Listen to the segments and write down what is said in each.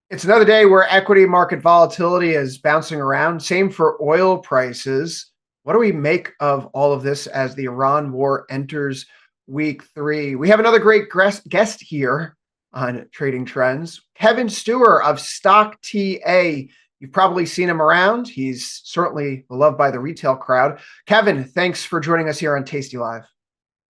It's another day where equity market volatility is bouncing around. Same for oil prices. What do we make of all of this as the Iran war enters week three? We have another great guest here on Trading Trends, Kevin Steuer of Stock TA. You've probably seen him around. He's certainly beloved by the retail crowd. Kevin, thanks for joining us here on tastylive.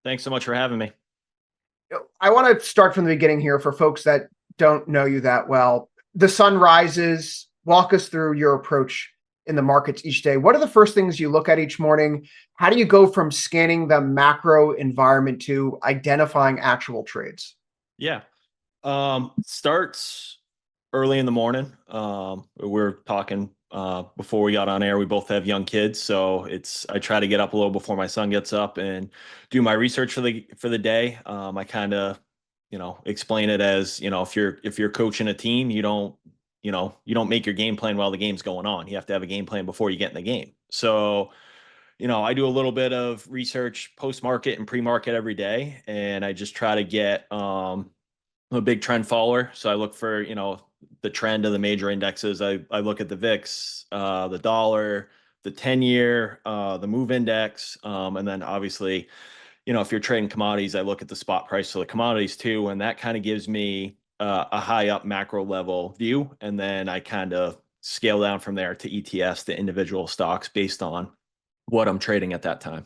Thanks so much for having me. I want to start from the beginning here for folks that don't know you that well. The sun rises. Walk us through your approach in the markets each day. What are the first things you look at each morning? How do you go from scanning the macro environment to identifying actual trades? Yeah. Starts early in the morning. We're talking before we got on air. We both have young kids, so I try to get up a little before my son gets up and do my research for the day. I kind of explain it as, if you're coaching a team, you don't make your game plan while the game's going on. You have to have a game plan before you get in the game. So I do a little bit of research post-market and pre-market every day, and I just try to get I'm a big trend follower. So I look for, the trend of the major indexes. I look at the VIX, the dollar, the 10-year, the move index. And then obviously, if you're trading commodities, I look at the spot price of the commodities too. And that kind of gives me a high up macro level view. And then I kind of scale down from there to ETS, the individual stocks based on what I'm trading at that time.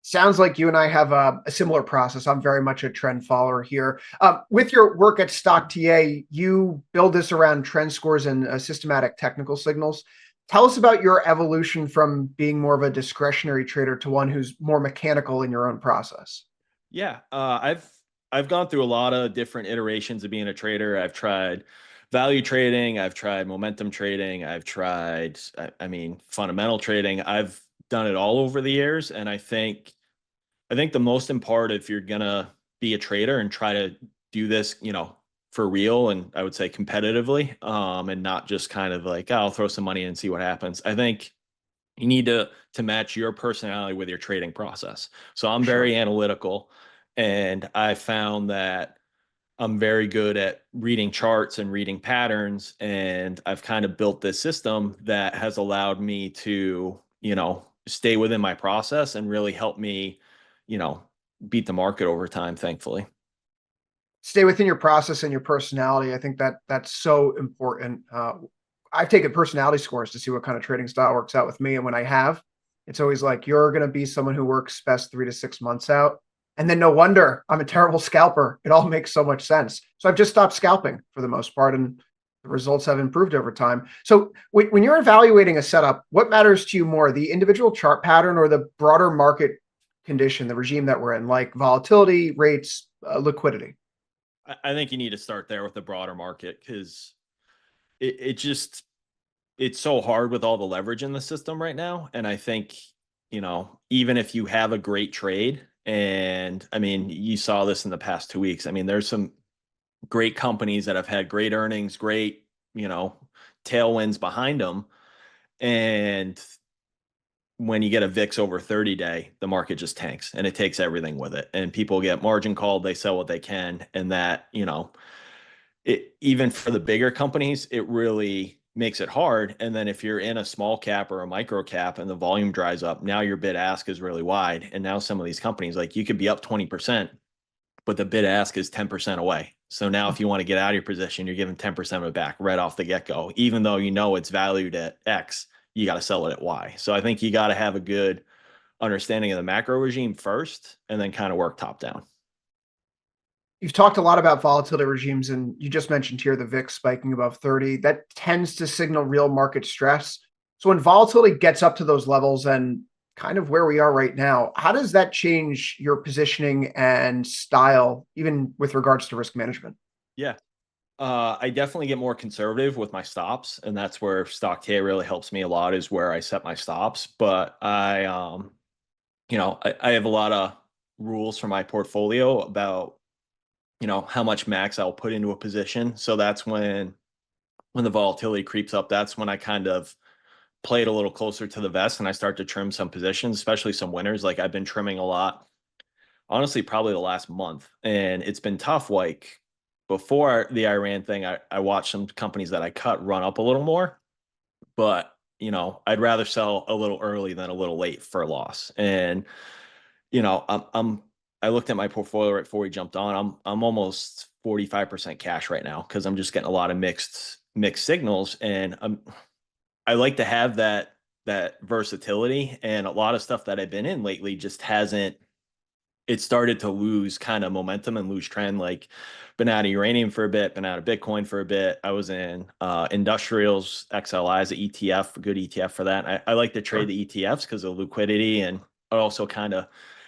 Sounds like you and I have a similar process. I'm very much a trend follower here. With your work at Stock TA, you build this around trend scores and systematic technical signals. Tell us about your evolution from being more of a discretionary trader to one who's more mechanical in your own process. Yeah, I've gone through a lot of different iterations of being a trader. I've tried value trading, I've tried momentum trading, I've tried, fundamental trading. I've done it all over the years, and I think the most important, if you're gonna be a trader and try to do this, for real, and I would say competitively, and not just kind of like, "Oh, I'll throw some money in and see what happens." I think you need to match your personality with your trading process. So I'm Sure. very analytical, and I found that I'm very good at reading charts and reading patterns, and I've kind of built this system that has allowed me to, stay within my process and really help me, you know, beat the market over time, thankfully. Stay within your process and your personality. I think that that's so important. I've taken personality scores to see what kind of trading style works out with me. And when I have, it's always like, you're going to be someone who works best 3 to 6 months out. And then no wonder I'm a terrible scalper. It all makes so much sense. So I've just stopped scalping for the most part, and the results have improved over time. So when you're evaluating a setup, what matters to you more, the individual chart pattern or the broader market condition, the regime that we're in, like volatility, rates, liquidity? I think you need to start there with the broader market because it just it's so hard with all the leverage in the system right now. And I think, even if you have a great trade, and you saw this in the past 2 weeks. There's some great companies that have had great earnings, great, you know, tailwinds behind them. And when you get a VIX over 30 day, the market just tanks and it takes everything with it. And people get margin called, they sell what they can. And that, it even for the bigger companies, it really makes it hard. And then if you're in a small cap or a micro cap and the volume dries up, now your bid ask is really wide. And now some of these companies, like you could be up 20%, but the bid ask is 10% away. So now if you want to get out of your position, you're giving 10% of it back right off the get-go. Even though it's valued at X, you got to sell it at Y. So I think you got to have a good understanding of the macro regime first and then kind of work top down. You've talked a lot about volatility regimes, and you just mentioned here the VIX spiking above 30. That tends to signal real market stress. So when volatility gets up to those levels and kind of where we are right now, how does that change your positioning and style, even with regards to risk management? Yeah. I definitely get more conservative with my stops, and that's where stock K really helps me a lot is where I set my stops. But I have a lot of rules for my portfolio about, how much max I'll put into a position. So that's when the volatility creeps up, that's when I kind of play it a little closer to the vest and I start to trim some positions, especially some winners. Like I've been trimming a lot, honestly, probably the last month, and it's been tough. Like before the Iran thing, I watched some companies that I cut run up a little more, but I'd rather sell a little early than a little late for a loss. And I looked at my portfolio right before we jumped on. I'm almost 45% cash right now because I'm just getting a lot of mixed signals, and I like to have that versatility. And a lot of stuff that I've been in lately just hasn't. It started to lose kind of momentum and lose trend. Like, been out of uranium for a bit, been out of Bitcoin for a bit. I was in industrials, XLI is an ETF, a good ETF for that. I like to trade Sure. the ETFs because of liquidity, and it also kind of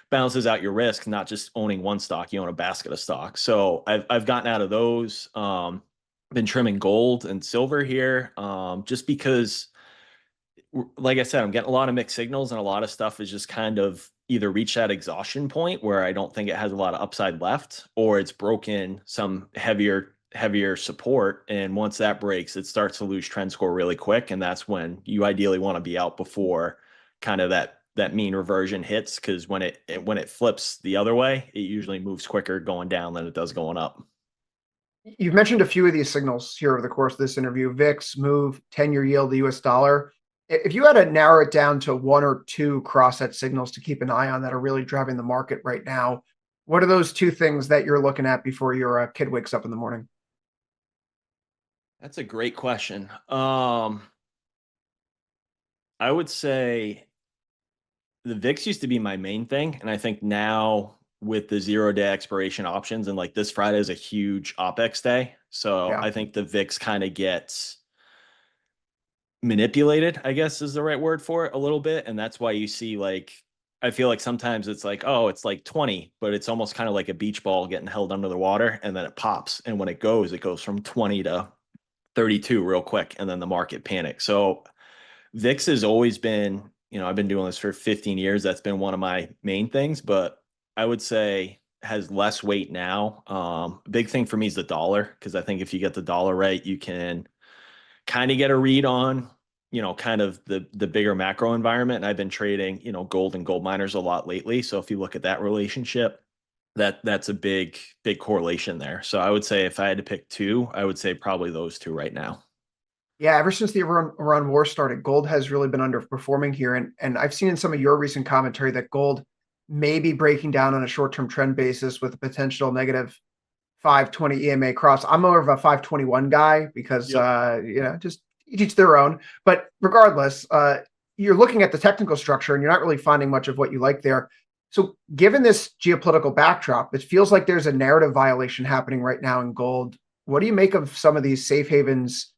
balances out your risk, not just owning one stock. You own a basket of stocks. So I've gotten out of those. Been trimming gold and silver here, just because, like I said, I'm getting a lot of mixed signals, and a lot of stuff is just kind of either reached that exhaustion point where I don't think it has a lot of upside left, or it's broken some heavier support. And once that breaks, it starts to lose trend score really quick. And that's when you ideally want to be out before kind of that mean reversion hits. Cause when it flips the other way, it usually moves quicker going down than it does going up. You've mentioned a few of these signals here over the course of this interview: VIX, move, 10-year yield, the US dollar. If you had to narrow it down to one or two cross-set signals to keep an eye on that are really driving the market right now, what are those two things that you're looking at before your kid wakes up in the morning? That's a great question. I would say the VIX used to be my main thing. And I think now with the 0-day expiration options, and like this Friday is a huge OPEX day. So Yeah. I think the VIX kind of gets manipulated, I guess is the right word for it, a little bit. And that's why you see, like, I feel like sometimes it's like, oh, it's like 20, but it's almost kind of like a beach ball getting held under the water, and then it pops. And when it goes from 20 to 32 real quick, and then the market panics. So VIX has always been, I've been doing this for 15 years. That's been one of my main things, but I would say has less weight now. Big thing for me is the dollar, because I think if you get the dollar right, you can kind of get a read on, kind of the bigger macro environment. And I've been trading, gold and gold miners a lot lately. So if you look at that relationship, that's a big correlation there. So I would say if I had to pick two, I would say probably those two right now. Yeah, ever since the Iran war started, gold has really been underperforming here. And I've seen in some of your recent commentary that gold may be breaking down on a short-term trend basis with a potential negative 520 EMA cross. I'm more of a 521 guy because, Yep. just each their own. But regardless, you're looking at the technical structure and you're not really finding much of what you like there. So given this geopolitical backdrop, it feels like there's a narrative violation happening right now in gold. What do you make of some of these safe havens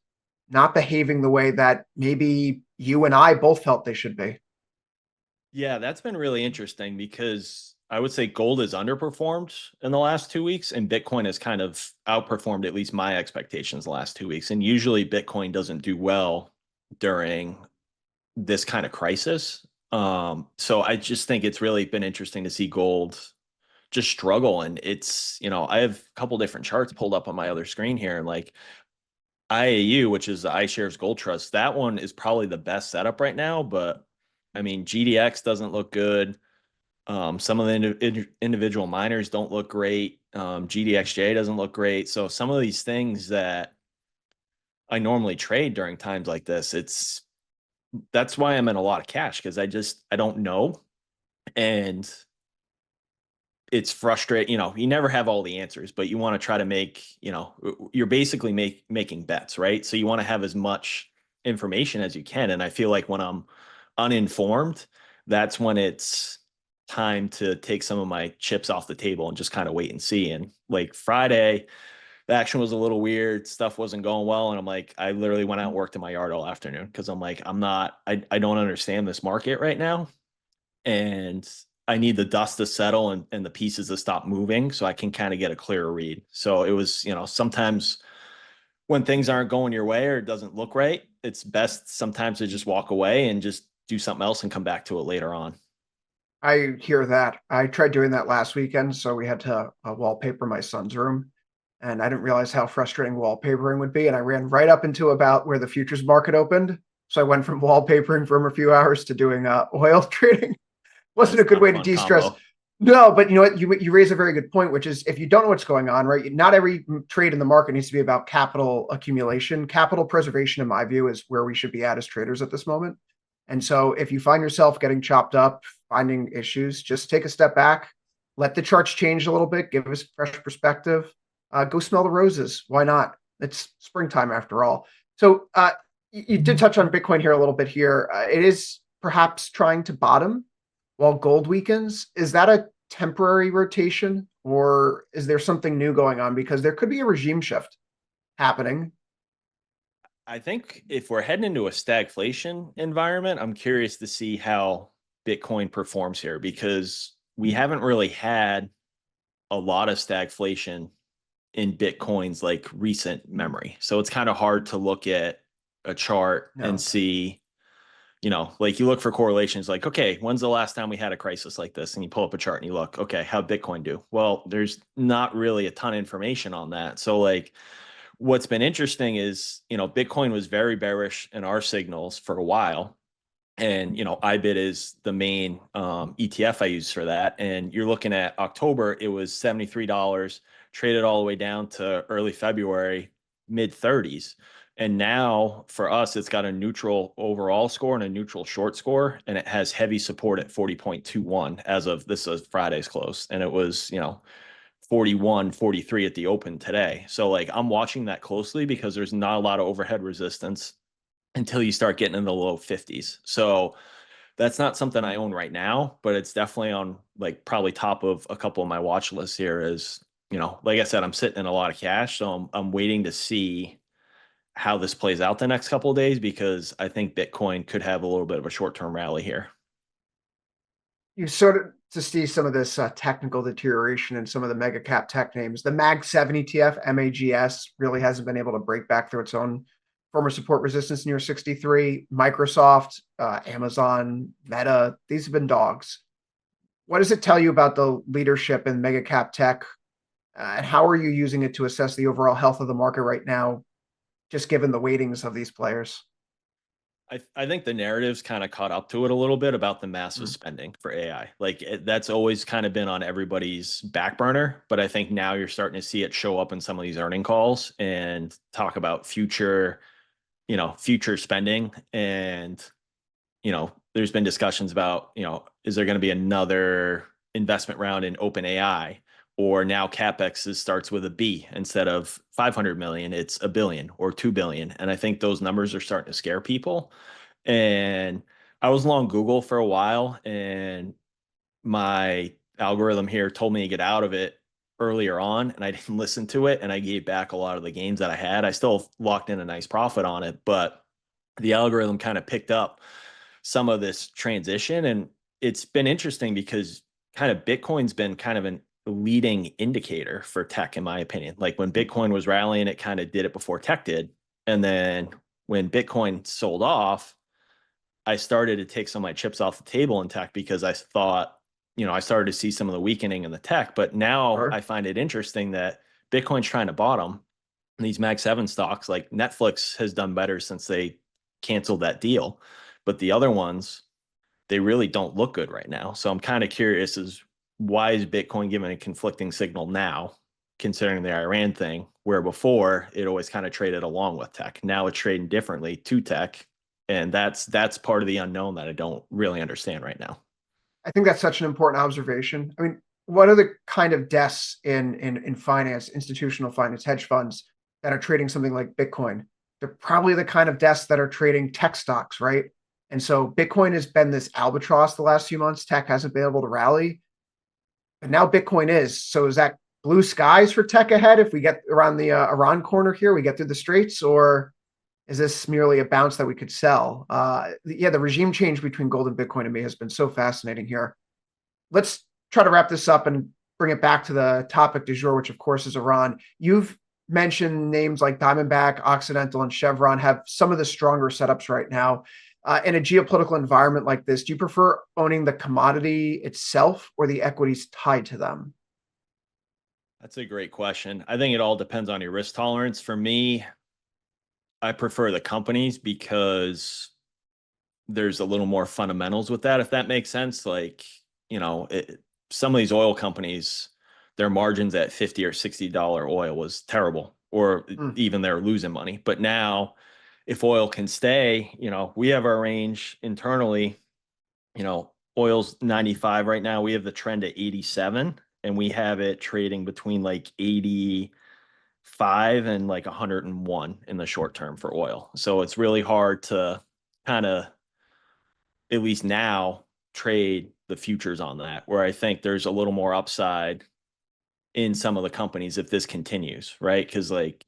not behaving the way that maybe you and I both felt they should be? Yeah, that's been really interesting because I would say gold has underperformed in the last 2 weeks, and Bitcoin has kind of outperformed at least my expectations the last 2 weeks. And usually Bitcoin doesn't do well during this kind of crisis. So I just think it's really been interesting to see gold just struggle. And it's, I have a couple different charts pulled up on my other screen here, and like IAU, which is the iShares Gold Trust, that one is probably the best setup right now. But I mean, GDX doesn't look good. Some of the individual miners don't look great. GDXJ doesn't look great. So some of these things that I normally trade during times like this, that's why I'm in a lot of cash, because I don't know. And it's frustrating. You never have all the answers, but you want to try to make, you're basically making bets, right? So you want to have as much information as you can. And I feel like when I'm uninformed, that's when it's time to take some of my chips off the table and just kind of wait and see. And like Friday, the action was a little weird. Stuff wasn't going well. And I'm like, I literally went out and worked in my yard all afternoon because I'm like, I don't understand this market right now. And I need the dust to settle and the pieces to stop moving so I can kind of get a clearer read. So it was, sometimes when things aren't going your way or it doesn't look right, it's best sometimes to just walk away and just do something else and come back to it later on. I hear that. I tried doing that last weekend, so we had to wallpaper my son's room, and I didn't realize how frustrating wallpapering would be. And I ran right up into about where the futures market opened. So I went from wallpapering for a few hours to doing oil trading. Wasn't That's a good not a way to fun de-stress. combo. No, but you know what? You raise a very good point, which is if you don't know what's going on, right? Not every trade in the market needs to be about capital accumulation. Capital preservation, in my view, is where we should be at as traders at this moment. And so if you find yourself getting chopped up, finding issues, just take a step back, let the charts change a little bit, give us fresh perspective, go smell the roses. Why not? It's springtime after all. So you did touch on Bitcoin here a little bit here. It is perhaps trying to bottom while gold weakens. Is that a temporary rotation or is there something new going on? Because there could be a regime shift happening. I think if we're heading into a stagflation environment, I'm curious to see how Bitcoin performs here because we haven't really had a lot of stagflation in Bitcoin's like recent memory. So it's kind of hard to look at a chart and No. see, like you look for correlations like, okay, when's the last time we had a crisis like this? And you pull up a chart and you look, okay, how'd Bitcoin do? Well, there's not really a ton of information on that. So like what's been interesting is, Bitcoin was very bearish in our signals for a while. And, IBIT is the main ETF I use for that. And you're looking at October, it was $73, traded all the way down to early February, mid 30s. And now for us, it's got a neutral overall score and a neutral short score. And it has heavy support at 40.21 as of this is Friday's close. And it was, 41, 43 at the open today. So like I'm watching that closely because there's not a lot of overhead resistance until you start getting in the low 50s. So that's not something I own right now, but it's definitely on like probably top of a couple of my watch lists here is, like I said, I'm sitting in a lot of cash. So I'm waiting to see how this plays out the next couple of days because I think Bitcoin could have a little bit of a short-term rally here. You sort of to see some of this technical deterioration in some of the mega cap tech names. The Mag 7 ETF, MAGS, really hasn't been able to break back through its own former support resistance near 63. Microsoft, Amazon, Meta, these have been dogs. What does it tell you about the leadership in mega cap tech? And how are you using it to assess the overall health of the market right now, just given the weightings of these players? I think the narrative's kind of caught up to it a little bit about the massive Hmm. spending for AI. Like that's always kind of been on everybody's back burner, but I think now you're starting to see it show up in some of these earning calls and talk about future spending. And, there's been discussions about, is there going to be another investment round in open AI? Or now CapEx starts with a B instead of 500 million, it's a billion or 2 billion. And I think those numbers are starting to scare people. And I was long Google for a while, and my algorithm here told me to get out of it earlier on, and I didn't listen to it, and I gave back a lot of the gains that I had. I still locked in a nice profit on it, but the algorithm kind of picked up some of this transition, and it's been interesting because kind of Bitcoin's been kind of an leading indicator for tech, in my opinion. Like when Bitcoin was rallying, it kind of did it before tech did, and then when Bitcoin sold off, I started to take some of my chips off the table in tech because I thought, I started to see some of the weakening in the tech. But now I Sure. find it interesting that Bitcoin's trying to bottom. These Mag 7 stocks, like Netflix, has done better since they canceled that deal. But the other ones, they really don't look good right now. So I'm kind of curious is why is Bitcoin giving a conflicting signal now, considering the Iran thing, where before it always kind of traded along with tech. Now it's trading differently to tech. And that's part of the unknown that I don't really understand right now. I think that's such an important observation. I mean, what are the kind of desks in finance, institutional finance, hedge funds that are trading something like Bitcoin? They're probably the kind of desks that are trading tech stocks, right? And so Bitcoin has been this albatross the last few months. Tech hasn't been able to rally, but now Bitcoin is. So is that blue skies for tech ahead if we get around the Iran corner here, we get through the straits, or is this merely a bounce that we could sell? Yeah, the regime change between gold and Bitcoin to me has been so fascinating here. Let's try to wrap this up and bring it back to the topic du jour, which of course is Iran. You've mentioned names like Diamondback, Occidental, and Chevron have some of the stronger setups right now. In a geopolitical environment like this, do you prefer owning the commodity itself or the equities tied to them? That's a great question. I think it all depends on your risk tolerance. For me, I prefer the companies because there's a little more fundamentals with that, if that makes sense. Like, some of these oil companies, their margins at $50 or $60 oil was terrible, or even they're losing money. But now, if oil can stay, we have our range internally, oil's 95 right now. We have the trend at 87, and we have it trading between like 85 and like 101 in the short term for oil. So it's really hard to kind of, at least now, trade the futures on that, where I think there's a little more upside in some of the companies if this continues, right? Because like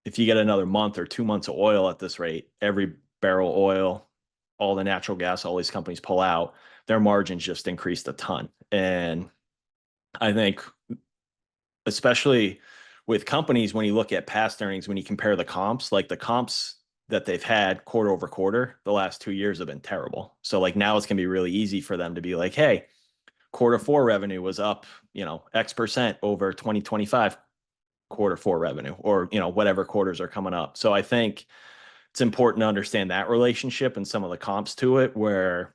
if you get another month or 2 months of oil at this rate, every barrel of oil, all the natural gas, all these companies pull out, their margins just increased a ton. And I think, especially with companies, when you look at past earnings, when you compare the comps, like the comps that they've had quarter over quarter, the last 2 years have been terrible. So like now it's going to be really easy for them to be like, hey, Q4 revenue was up, X% over 2025 Q4 revenue, or, whatever quarters are coming up. So I think it's important to understand that relationship and some of the comps to it, where,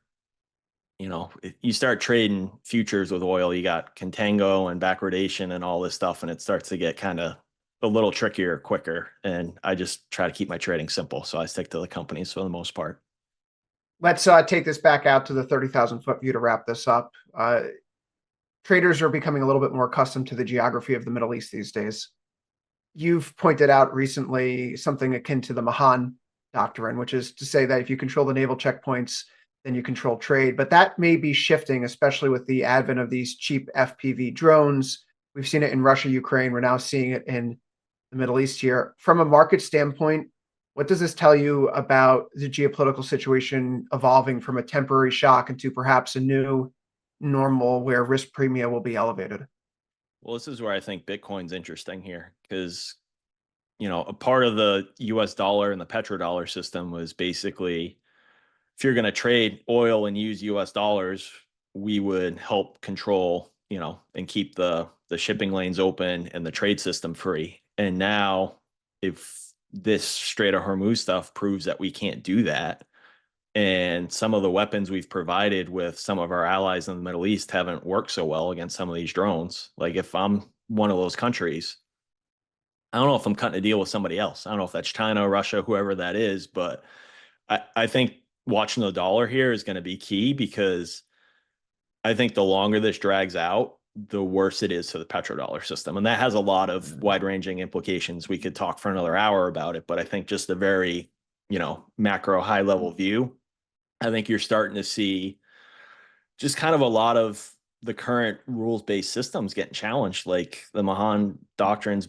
if you start trading futures with oil, you got contango and backwardation and all this stuff, and it starts to get kind of a little trickier quicker. And I just try to keep my trading simple. So I stick to the companies for the most part. Let's take this back out to the 30,000-foot view to wrap this up. Traders are becoming a little bit more accustomed to the geography of the Middle East these days. You've pointed out recently something akin to the Mahan doctrine, which is to say that if you control the naval checkpoints, then you control trade. But that may be shifting, especially with the advent of these cheap FPV drones. We've seen it in Russia, Ukraine. We're now seeing it in the Middle East here. From a market standpoint, what does this tell you about the geopolitical situation evolving from a temporary shock into perhaps a new normal where risk premia will be elevated? Well, this is where I think Bitcoin's interesting here, because, a part of the US dollar and the petrodollar system was basically, if you're going to trade oil and use US dollars, we would help control, and keep the shipping lanes open and the trade system free. And now, if this Strait of Hormuz stuff proves that we can't do that, and some of the weapons we've provided with some of our allies in the Middle East haven't worked so well against some of these drones. Like if I'm one of those countries, I don't know if I'm cutting a deal with somebody else. I don't know if that's China, Russia, whoever that is, but I think watching the dollar here is going to be key, because I think the longer this drags out, the worse it is to the petrodollar system. And that has a lot of wide-ranging implications. We could talk for another hour about it, but I think just a very, macro high-level view, I think you're starting to see just kind of a lot of the current rules-based systems getting challenged. Like the Mahan doctrine's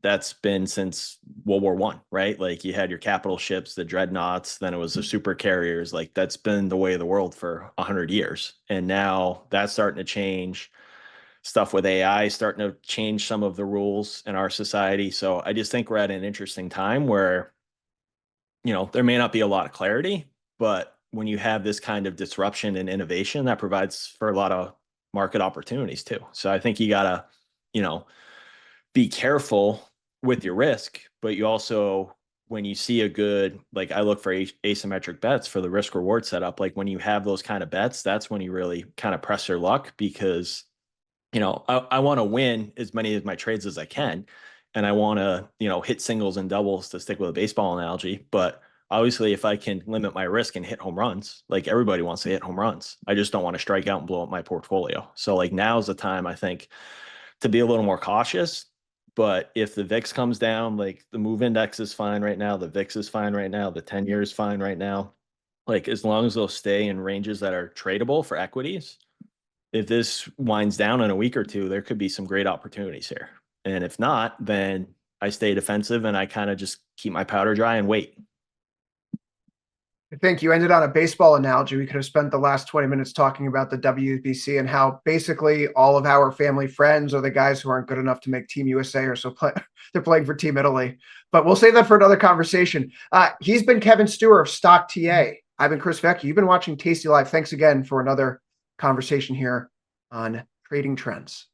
that's been since World War I, right? Like you had your capital ships, the dreadnoughts, then it was the super carriers. Like that's been the way of the world for 100 years. And now that's starting to change. Stuff with AI starting to change some of the rules in our society. So I just think we're at an interesting time where, there may not be a lot of clarity, but when you have this kind of disruption and innovation, that provides for a lot of market opportunities too. So I think you gotta, be careful with your risk, but you also, when you see a good, like I look for asymmetric bets for the risk reward setup. Like when you have those kind of bets, that's when you really kind of press your luck, because, I want to win as many of my trades as I can. And I want to, hit singles and doubles, to stick with a baseball analogy. But obviously, if I can limit my risk and hit home runs, like everybody wants to hit home runs, I just don't want to strike out and blow up my portfolio. So like now's the time, I think, to be a little more cautious. But if the VIX comes down, like the move index is fine right now, the VIX is fine right now, the 10-year is fine right now. Like as long as they'll stay in ranges that are tradable for equities, if this winds down in a week or two, there could be some great opportunities here. And if not, then I stay defensive and I kind of just keep my powder dry and wait. I think you ended on a baseball analogy. We could have spent the last 20 minutes talking about the WBC and how basically all of our family friends are the guys who aren't good enough to make Team USA, or so they're playing for Team Italy. But we'll save that for another conversation. He's been Kevin Stewart of Stock TA. I've been Chris Vecchio. You've been watching Tasty Live. Thanks again for another conversation here on trading trends.